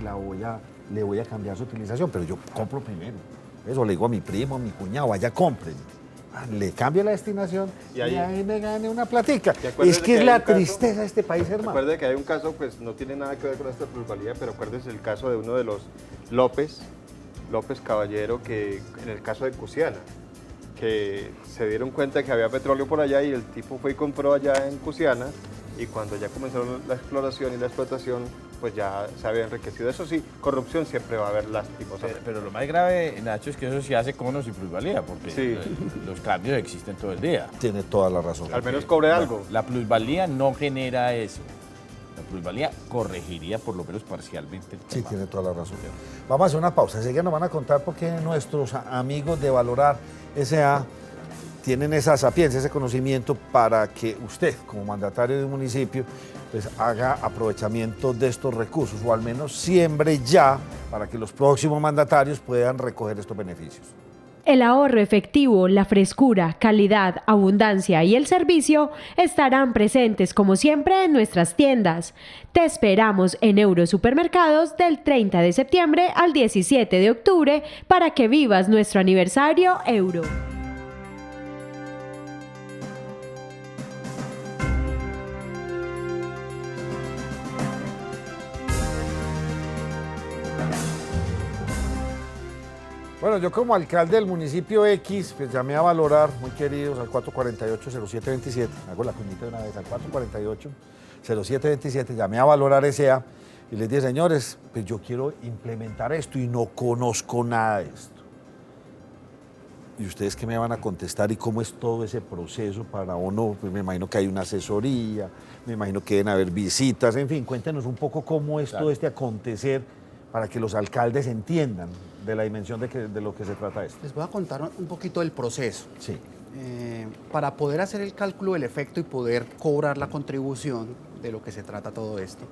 le voy a cambiar su utilización, pero yo compro primero. Eso le digo a mi primo, a mi cuñado, vaya compren. Le cambio la destinación y ahí me gane una platica. Y acuérdese Es que es hay la un caso- tristeza de este país, hermano. Recuerde que hay un caso, pues no tiene nada que ver con esta plusvalía, pero acuérdese el caso de uno de los López Caballero, que en el caso de Cusiana, que se dieron cuenta que había petróleo por allá y el tipo fue y compró allá en Cusiana, y cuando ya comenzaron la exploración y la explotación, pues ya se había enriquecido. Eso sí, corrupción siempre va a haber, lastimosamente. Pero lo más grave, Nacho, es que eso sí hace conos y plusvalía, porque Sí. los cambios existen todo el día. Tiene toda la razón. Al menos cobre algo. La plusvalía no genera eso. La plusvalía corregiría por lo menos parcialmente el Sí, tema. tiene toda la razón. Vamos a hacer una pausa. Enseguida nos van a contar por qué nuestros amigos de Valorar S.A. tienen esa sapiencia, ese conocimiento para que usted, como mandatario de un municipio, pues haga aprovechamiento de estos recursos o al menos siembre ya para que los próximos mandatarios puedan recoger estos beneficios. El ahorro efectivo, la frescura, calidad, abundancia y el servicio estarán presentes como siempre en nuestras tiendas. Te esperamos en Eurosupermercados del 30 de septiembre al 17 de octubre para que vivas nuestro aniversario Euro. Bueno, yo como alcalde del municipio X, pues llamé a Valorar, muy queridos, al 448-0727, hago la cuñita de una vez, al 448-0727, llamé a Valorar S.A. y les dije, señores, pues yo quiero implementar esto y no conozco nada de esto. ¿Y ustedes qué me van a contestar y cómo es todo ese proceso para uno? Pues me imagino que hay una asesoría, me imagino que deben haber visitas, en fin, cuéntenos un poco cómo es todo este acontecer para que los alcaldes entiendan de la dimensión de lo que se trata esto. Les voy a contar un poquito del proceso. Sí. Para poder hacer el cálculo del efecto y poder cobrar la contribución de lo que se trata todo esto.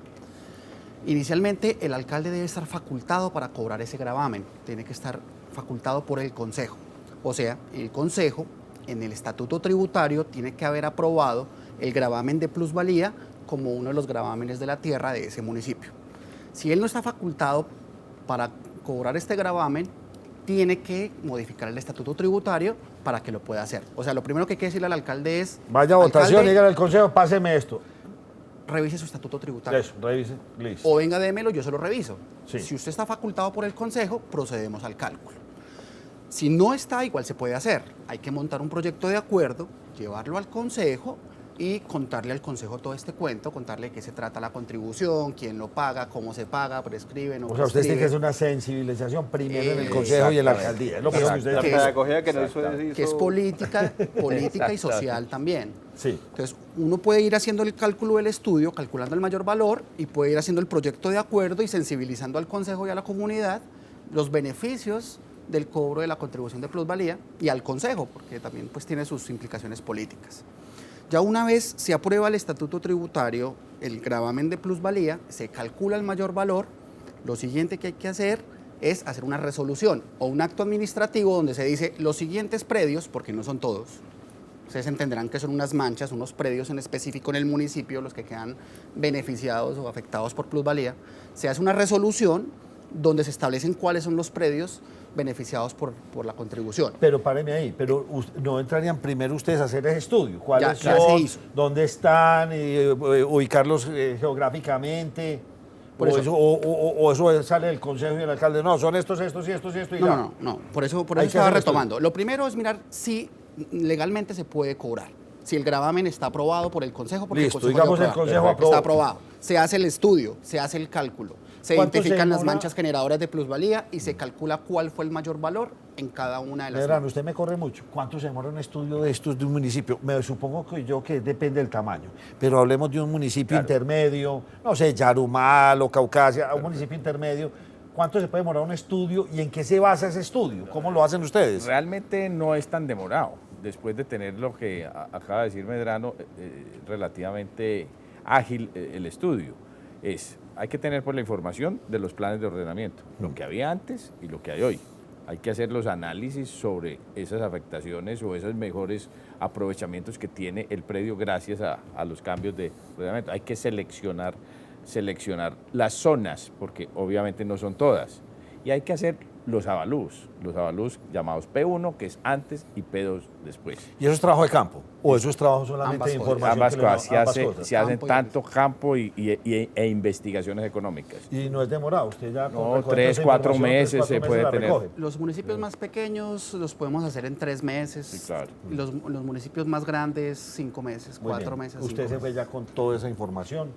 Inicialmente, el alcalde debe estar facultado para cobrar ese gravamen. Tiene que estar facultado por el consejo. O sea, el consejo, en el estatuto tributario, tiene que haber aprobado el gravamen de plusvalía como uno de los gravámenes de la tierra de ese municipio. Si él no está facultado para cobrar este gravamen, tiene que modificar el estatuto tributario para que lo pueda hacer. O sea, lo primero que hay que decirle al alcalde es... Vaya a votación, alcalde, dígale al consejo, páseme esto. revise su estatuto tributario. Eso, revise, listo. O venga, démelo, yo se lo reviso. Sí. Si usted está facultado por el consejo, procedemos al cálculo. Si no está, igual se puede hacer. Hay que montar un proyecto de acuerdo, llevarlo al consejo y contarle al consejo todo este cuento, contarle de qué se trata la contribución, quién lo paga, cómo se paga, prescribe, no O sea, ustedes tienen que hacer una sensibilización primero en el consejo y en la alcaldía. Es lo que ustedes La hacen. pedagogía que no hizo... que es política y social también. Sí. Entonces, uno puede ir haciendo el cálculo del estudio, calculando el mayor valor, y puede ir haciendo el proyecto de acuerdo y sensibilizando al consejo y a la comunidad los beneficios del cobro de la contribución de plusvalía y al consejo, porque también pues tiene sus implicaciones políticas. Ya una vez se aprueba el estatuto tributario, el gravamen de plusvalía, se calcula el mayor valor, lo siguiente que hay que hacer es hacer una resolución o un acto administrativo donde se dice los siguientes predios, porque no son todos, ustedes entenderán que son unas manchas, unos predios en específico en el municipio, los que quedan beneficiados o afectados por plusvalía, se hace una resolución donde se establecen cuáles son los predios beneficiados por la contribución. Pero páreme ahí, pero no entrarían primero ustedes a hacer ese estudio. ¿Cuáles Ya son? se hizo. ¿Dónde están? Ubicarlos geográficamente. Por O eso- eso sale del consejo y el alcalde. No, son estos y esto y ya. No. Por eso Hay que estaba hacer el retomando. Lo primero es mirar si legalmente se puede cobrar. Si el gravamen está aprobado por el consejo, porque Listo, el consejo digamos ya el aprobó. consejo aprobó. Está aprobado. Se hace el estudio, se hace el cálculo, se ¿Cuánto identifican se las demora? manchas generadoras de plusvalía y se calcula cuál fue el mayor valor en cada una de las Medrano, manchas. usted me corre mucho. ¿Cuánto se demora un estudio de estos de un municipio? Me supongo que depende del tamaño, pero hablemos de un municipio intermedio, no sé, Yarumal o Caucasia, un municipio intermedio. ¿Cuánto se puede demorar un estudio y en qué se basa ese estudio? ¿Cómo lo hacen ustedes? Realmente no es tan demorado. Después de tener lo que acaba de decir Medrano, relativamente ágil el estudio. Hay que tener pues, la información de los planes de ordenamiento, lo que había antes y lo que hay hoy. Hay que hacer los análisis sobre esas afectaciones o esos mejores aprovechamientos que tiene el predio gracias a los cambios de ordenamiento. Hay que seleccionar las zonas, porque obviamente no son todas. Y hay que hacer los avalúos llamados P1, que es antes, y P2 después. ¿Y eso es trabajo de campo? ¿O eso es trabajo solamente Ambas de cosas. información? Ambas que le da- cosas, se hacen Campo y tanto campo e investigaciones económicas. Y no es demorado, usted ya... No, recoge 3, esa 4 información, meses se puede la tener. recoge. Los municipios más pequeños los podemos hacer en 3 meses. Sí, claro. Y los municipios más grandes, 5 meses, Muy 4 bien. meses. Usted 5 se fue meses. ya con toda esa información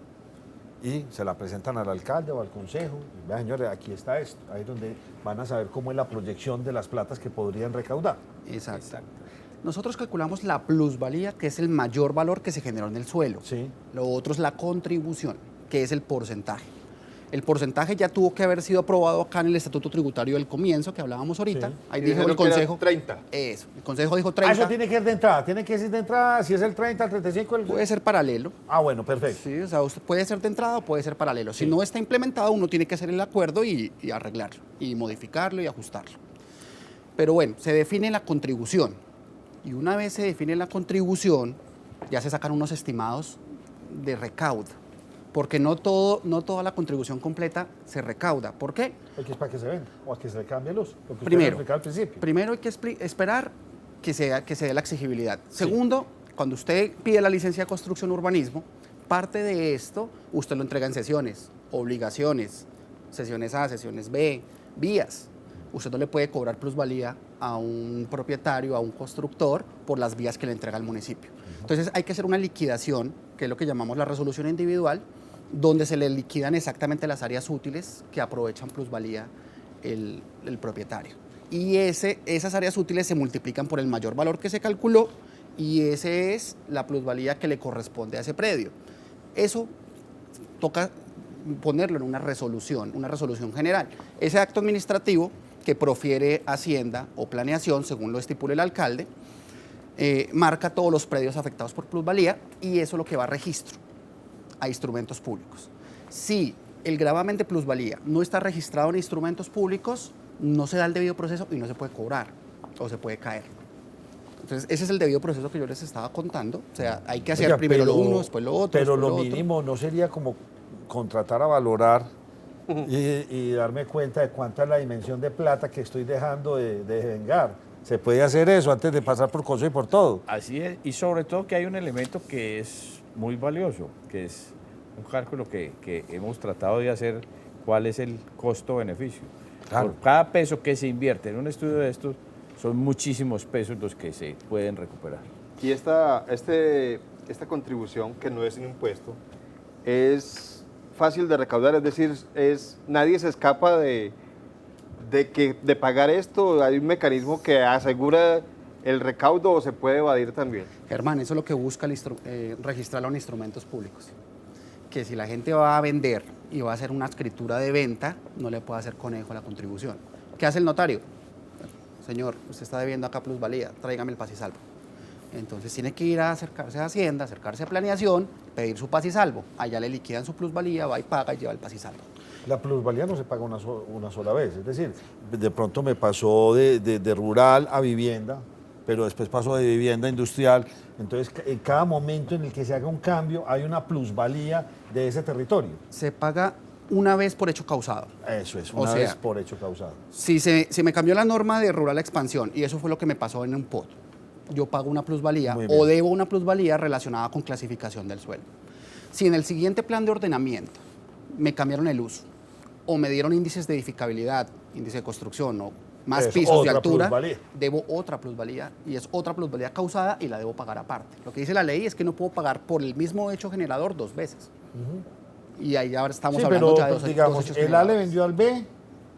y se la presentan al alcalde o al consejo. Y, vea, señores, aquí está esto. Ahí es donde van a saber cómo es la proyección de las platas que podrían recaudar. Exacto. Nosotros calculamos la plusvalía, que es el mayor valor que se generó en el suelo. Sí. Lo otro es la contribución, que es el porcentaje. El porcentaje ya tuvo que haber sido aprobado acá en el estatuto tributario del comienzo, que hablábamos ahorita. Sí. Ahí Y dijo el dijeron que era consejo. 30. Eso. El consejo dijo Ah, 30. eso tiene que ir de entrada. Tiene que ir de entrada. Si es el 30, el 35, el... Puede ser paralelo. Ah, bueno, perfecto. Sí, o sea, usted puede ser de entrada o puede ser paralelo. Si no está implementado, uno tiene que hacer el acuerdo y arreglarlo, y modificarlo y ajustarlo. Pero bueno, se define la contribución. Y una vez se define la contribución, ya se sacan unos estimados de recaudo. Porque no toda la contribución completa se recauda. ¿Por qué? Porque es para que se venda o a que se le cambie luz. Lo que usted Primero. explicaba al principio. Primero hay que esperar que se dé la exigibilidad. Segundo, cuando usted pide la licencia de construcción urbanismo, parte de esto usted lo entrega en sesiones, obligaciones, sesiones A, sesiones B, vías. Usted no le puede cobrar plusvalía a un propietario, a un constructor, por las vías que le entrega el municipio. Entonces hay que hacer una liquidación, que es lo que llamamos la resolución individual, donde se le liquidan exactamente las áreas útiles que aprovechan plusvalía el propietario. Y esas áreas útiles se multiplican por el mayor valor que se calculó y esa es la plusvalía que le corresponde a ese predio. Eso toca ponerlo en una resolución general. Ese acto administrativo que profiere Hacienda o Planeación, según lo estipule el alcalde, marca todos los predios afectados por plusvalía y eso es lo que va a registro a instrumentos públicos. Si el gravamen de plusvalía no está registrado en instrumentos públicos, no se da el debido proceso y no se puede cobrar o se puede caer. Entonces, ese es el debido proceso que yo les estaba contando. O sea, hay que hacer Oiga, primero pero- lo uno, después lo otro. Pero después lo otro. mínimo no sería como contratar a valorar y darme cuenta de cuánta es la dimensión de plata que estoy dejando de vengar. Se puede hacer eso antes de pasar por consejo y por todo. Así es, y sobre todo que hay un elemento que es muy valioso, que es un cálculo que hemos tratado de hacer, cuál es el costo-beneficio. Claro. Por cada peso que se invierte en un estudio de estos, son muchísimos pesos los que se pueden recuperar. Y este esta contribución, que no es un impuesto, es fácil de recaudar, es decir, nadie se escapa de pagar esto. Hay un mecanismo que asegura el recaudo o se puede evadir también. Germán, eso es lo que busca registrarlo en instrumentos públicos. Que si la gente va a vender y va a hacer una escritura de venta, no le puede hacer conejo a la contribución. ¿Qué hace el notario? Señor, usted está debiendo acá plusvalía, tráigame el paz y salvo. Entonces tiene que ir a acercarse a Hacienda, acercarse a Planeación, pedir su paz y salvo. Allá le liquidan su plusvalía, va y paga y lleva el paz y salvo. La plusvalía no se paga una sola vez, es decir, de pronto me pasó de rural a vivienda, pero después pasó de vivienda a industrial, entonces en cada momento en el que se haga un cambio hay una plusvalía de ese territorio. Se paga una vez por hecho causado. Eso es, O una sea, vez por hecho causado. Si me cambió la norma de rural a expansión, y eso fue lo que me pasó en un POT, yo pago una plusvalía Muy bien. o debo una plusvalía relacionada con clasificación del suelo. Si en el siguiente plan de ordenamiento me cambiaron el uso o me dieron índices de edificabilidad, índice de construcción o más Es pisos de otra altura, plusvalía. debo otra plusvalía y es otra plusvalía causada y la debo pagar aparte. Lo que dice la ley es que no puedo pagar por el mismo hecho generador dos veces. Y ahí ahora estamos Sí, hablando pero ya de dos digamos, hechos el A le generadores. vendió al B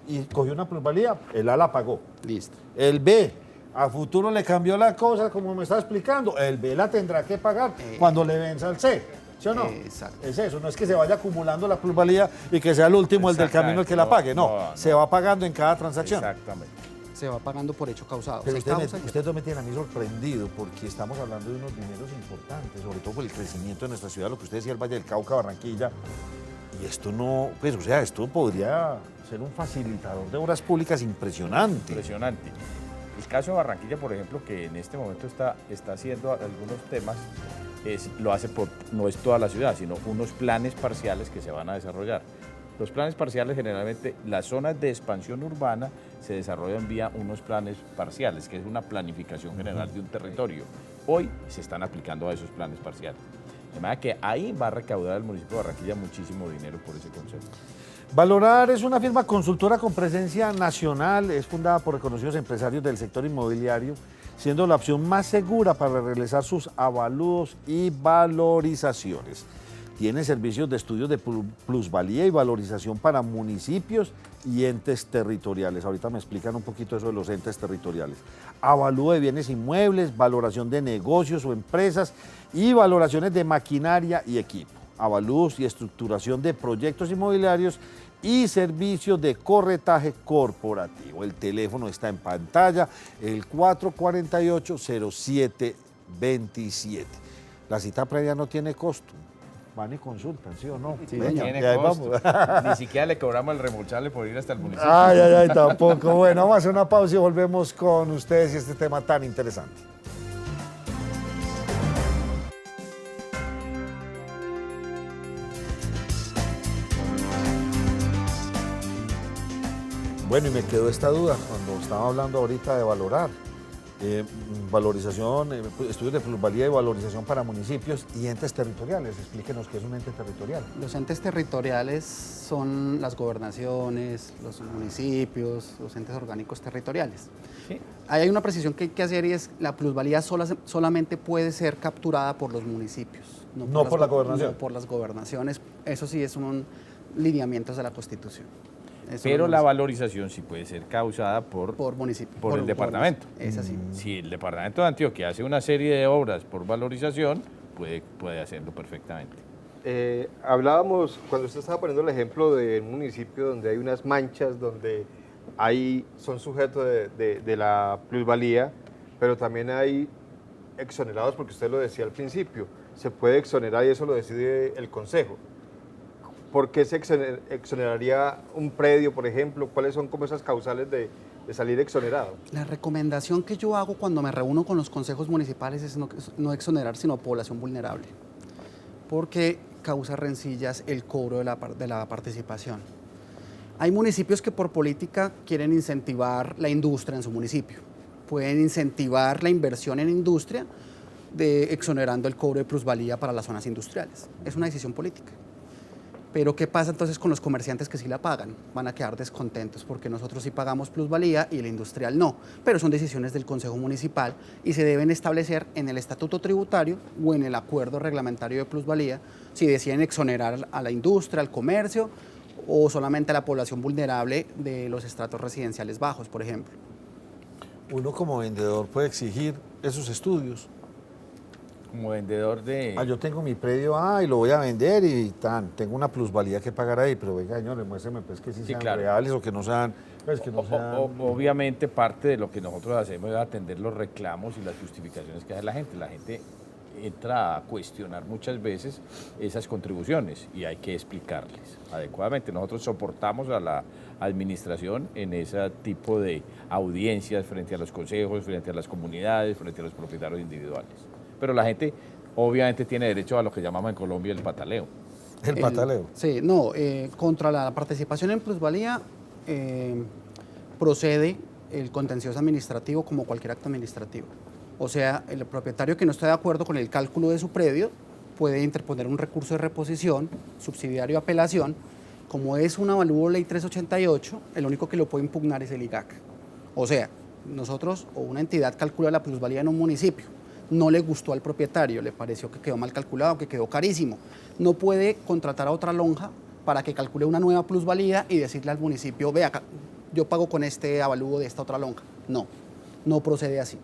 y cogió una plusvalía, el A la pagó. Listo. El B a futuro le cambió la cosa, como me está explicando, el B la tendrá que pagar cuando le venza al C, ¿sí o no? Exacto. Es eso, no es que se vaya acumulando la plusvalía y que sea el último, el del camino, el que la pague, no, se va pagando en cada transacción. Exactamente. Se va pagando por hecho causado. Pero Se causa y- usted me tiene a mí sorprendido porque estamos hablando de unos dineros importantes, sobre todo por el crecimiento de nuestra ciudad, lo que usted decía, el Valle del Cauca, Barranquilla. Y esto no, pues, o sea, esto podría ser un facilitador de obras públicas impresionante. Impresionante. El caso de Barranquilla, por ejemplo, que en este momento está haciendo algunos temas, lo hace no es toda la ciudad, sino unos planes parciales que se van a desarrollar. Los planes parciales, generalmente, las zonas de expansión urbana se desarrollan vía unos planes parciales, que es una planificación general de un territorio. Hoy se están aplicando a esos planes parciales. De manera que ahí va a recaudar el municipio de Barranquilla muchísimo dinero por ese concepto. Valorar es una firma consultora con presencia nacional, es fundada por reconocidos empresarios del sector inmobiliario, siendo la opción más segura para realizar sus avalúos y valorizaciones. Tiene servicios de estudios de plusvalía y valorización para municipios y entes territoriales. Ahorita me explican un poquito eso de los entes territoriales. Avalúo de bienes inmuebles, valoración de negocios o empresas y valoraciones de maquinaria y equipo. Avalúos y estructuración de proyectos inmobiliarios y servicios de corretaje corporativo. El teléfono está en pantalla, el 448-0727. La cita previa no tiene costo. Van y consultan, ¿sí o no? Sí, Venga, señor. Tiene y ahí costo. vamos. Ni siquiera le cobramos el remolchable por ir hasta el municipio. Ay, ay, ay, tampoco. Bueno, vamos a hacer una pausa y volvemos con ustedes y este tema tan interesante. Bueno, y me quedó esta duda cuando estaba hablando ahorita de valorar. Valorización, estudios de plusvalía y valorización para municipios y entes territoriales. Explíquenos qué es un ente territorial. Los entes territoriales son las gobernaciones, los municipios, los entes orgánicos territoriales. Sí. Ahí hay una precisión que hay que hacer y es la plusvalía solamente puede ser capturada por los municipios. No por la gobernación. No por las gobernaciones. Eso sí es un lineamientos de la Constitución. Eso Pero no la es- valorización sí puede ser causada por municipio. por el departamento. Es así. Si el departamento de Antioquia hace una serie de obras por valorización, puede hacerlo perfectamente. Hablábamos, cuando usted estaba poniendo el ejemplo de un municipio donde hay unas manchas, donde son sujetos de la plusvalía, pero también hay exonerados, porque usted lo decía al principio, se puede exonerar y eso lo decide el Consejo. ¿Por qué se exoneraría un predio, por ejemplo? ¿Cuáles son como esas causales de salir exonerado? La recomendación que yo hago cuando me reúno con los consejos municipales es no exonerar, sino población vulnerable, porque causa rencillas el cobro de la participación. Hay municipios que por política quieren incentivar la industria en su municipio. Pueden incentivar la inversión en industria exonerando el cobro de plusvalía para las zonas industriales. Es una decisión política. Pero ¿qué pasa entonces con los comerciantes que sí la pagan? Van a quedar descontentos porque nosotros sí pagamos plusvalía y el industrial no. Pero son decisiones del Consejo Municipal y se deben establecer en el estatuto tributario o en el acuerdo reglamentario de plusvalía si deciden exonerar a la industria, al comercio o solamente a la población vulnerable de los estratos residenciales bajos, por ejemplo. Uno como vendedor puede exigir esos estudios. Como vendedor de... Yo tengo mi predio y lo voy a vender y tengo una plusvalía que pagar ahí, pero venga, señores, muéstrame pues que sí sean claro. reales o que no sean... Pues, que no sean... Obviamente parte de lo que nosotros hacemos es atender los reclamos y las justificaciones que hace la gente. La gente entra a cuestionar muchas veces esas contribuciones y hay que explicarles adecuadamente. Nosotros soportamos a la administración en ese tipo de audiencias frente a los consejos, frente a las comunidades, frente a los propietarios individuales. Pero la gente obviamente tiene derecho a lo que llamamos en Colombia el pataleo. El pataleo. Sí, no, contra la participación en plusvalía procede el contencioso administrativo como cualquier acto administrativo. O sea, el propietario que no esté de acuerdo con el cálculo de su predio puede interponer un recurso de reposición, subsidiario apelación. Como es un avalúo ley 388, el único que lo puede impugnar es el IGAC. O sea, nosotros o una entidad calcula la plusvalía en un municipio, no le gustó al propietario, le pareció que quedó mal calculado, que quedó carísimo. No puede contratar a otra lonja para que calcule una nueva plusvalía y decirle al municipio, vea, yo pago con este avalúo de esta otra lonja. No, no procede así.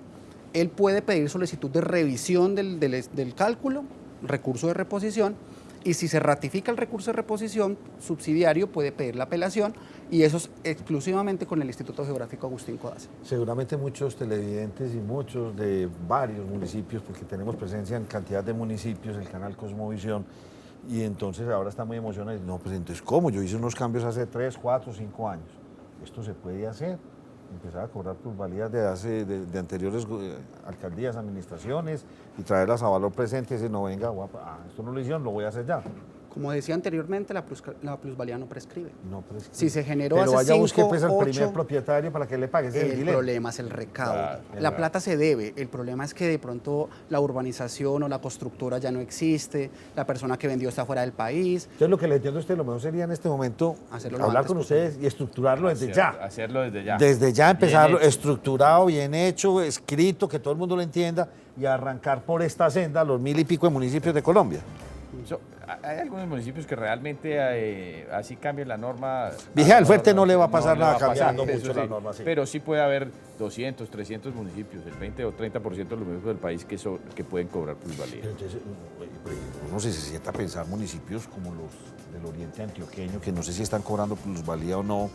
Él puede pedir solicitud de revisión del cálculo, recurso de reposición, y si se ratifica el recurso de reposición subsidiario, puede pedir la apelación, y eso es exclusivamente con el Instituto Geográfico Agustín Codazzi. Seguramente muchos televidentes y muchos de varios municipios, porque tenemos presencia en cantidad de municipios, el canal Cosmovisión, y entonces ahora está muy emocionado. No, pues entonces, ¿cómo? Yo hice unos cambios hace 3, 4, 5 años. Esto se puede hacer. Empezar a cobrar plusvalías de anteriores alcaldías, administraciones, y traerlas a valor presente y decir, no, venga, guapa, esto no lo hicieron, lo voy a hacer ya. Como decía anteriormente, la plusvalía no prescribe. No prescribe. Si se generó pero hace vaya 5, busque pues al 8, primer propietario para que le pague. el problema es el recaudo. Claro, la plata se debe, el problema es que de pronto la urbanización o la constructora ya no existe, la persona que vendió está fuera del país. Entonces lo que le entiendo a usted, lo mejor sería en este momento hablar con ustedes y estructurarlo desde ya. Hacerlo desde ya. Desde ya empezarlo, estructurado, bien hecho, escrito, que todo el mundo lo entienda y arrancar por esta senda los 1000 y pico de municipios de Colombia. Hay algunos municipios que realmente así cambien la norma. Dije, al Fuerte no le va a pasar no le nada va a pasar, cambiando eso mucho sí, la norma. Sí. Pero sí puede haber 200, 300 municipios, el 20 o 30% de los municipios del país que pueden cobrar plusvalía. Pero entonces, uno se sienta a pensar municipios como los del oriente antioqueño, que no sé si están cobrando plusvalía o no.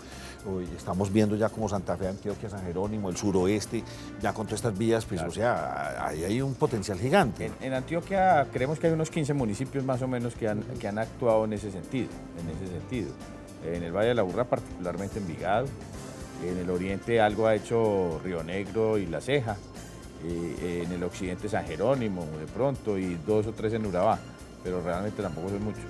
Estamos viendo ya como Santa Fe, Antioquia, San Jerónimo, el suroeste, ya con todas estas vías, pues, claro. O sea, ahí hay un potencial gigante. En Antioquia creemos que hay unos 15 municipios más o menos que han actuado en ese sentido. En el Valle de la Aburrá, particularmente Envigado. En el oriente algo ha hecho Río Negro y La Ceja. En el occidente San Jerónimo, de pronto, y 2 o 3 en Urabá. Pero realmente tampoco son muchos.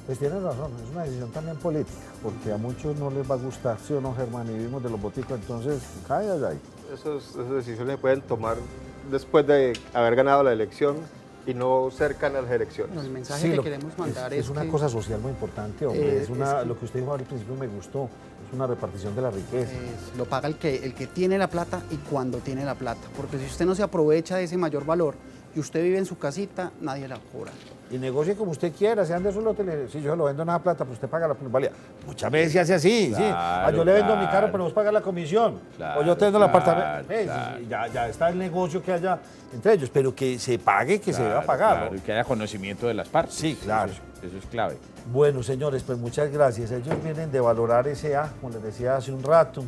Pues tienes razón, es una decisión también política, porque a muchos no les va a gustar, sí o no, Germán, y vivimos de los boticos, entonces, cállate ahí. Esas decisiones se pueden tomar después de haber ganado la elección y no cerca a las elecciones. No, el mensaje que queremos mandar es una cosa social muy importante, hombre, lo que usted dijo al principio me gustó, es una repartición de la riqueza. Lo paga el que tiene la plata y cuando tiene la plata, porque si usted no se aprovecha de ese mayor valor y usted vive en su casita, nadie la cobra. Y negocie como usted quiera, sean de su lote, si yo se lo vendo nada plata, pues usted paga la plusvalía. Muchas veces se hace así, claro, sí. Yo le vendo mi carro, pero vos pagas la comisión. Claro, o yo te vendo el apartamento. Claro. Ya está el negocio que haya entre ellos, pero que se pague, que se deba pagar. Claro, y que haya conocimiento de las partes. Sí, claro. Eso es clave. Bueno, señores, pues muchas gracias. Ellos vienen de Valorar S.A., como les decía hace un rato,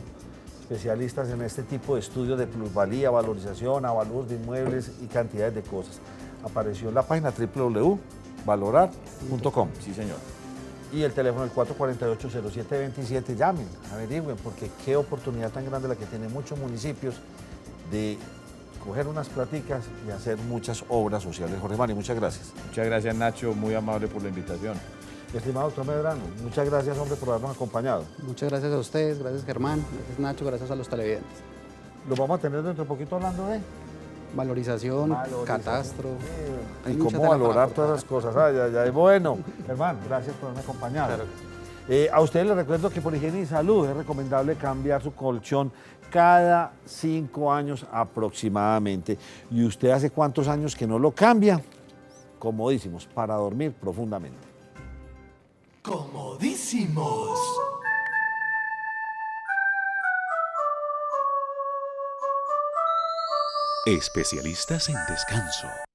especialistas en este tipo de estudios de plusvalía, valorización, avalúos de inmuebles y cantidades de cosas. Apareció en la página www.valorar.com. Sí, señor. Y el teléfono el 448-0727. Llamen, averigüen, porque qué oportunidad tan grande la que tienen muchos municipios de coger unas platicas y hacer muchas obras sociales. Jorge Mari, muchas gracias. Muchas gracias, Nacho, muy amable por la invitación. Estimado doctor Medrano, muchas gracias, hombre, por habernos acompañado. Muchas gracias a ustedes, gracias Germán, gracias Nacho, gracias a los televidentes. Lo vamos a tener dentro de poquito hablando de Valorización, catastro. Y hay mucha cómo tela para valorar cortar. todas las cosas. Ay, ay, ay. Bueno, hermano, gracias por haberme acompañado. Claro. A ustedes les recuerdo que por higiene y salud es recomendable cambiar su colchón cada 5 años aproximadamente. ¿Y usted hace cuántos años que no lo cambia? Comodísimos, para dormir profundamente. Comodísimos. Especialistas en descanso.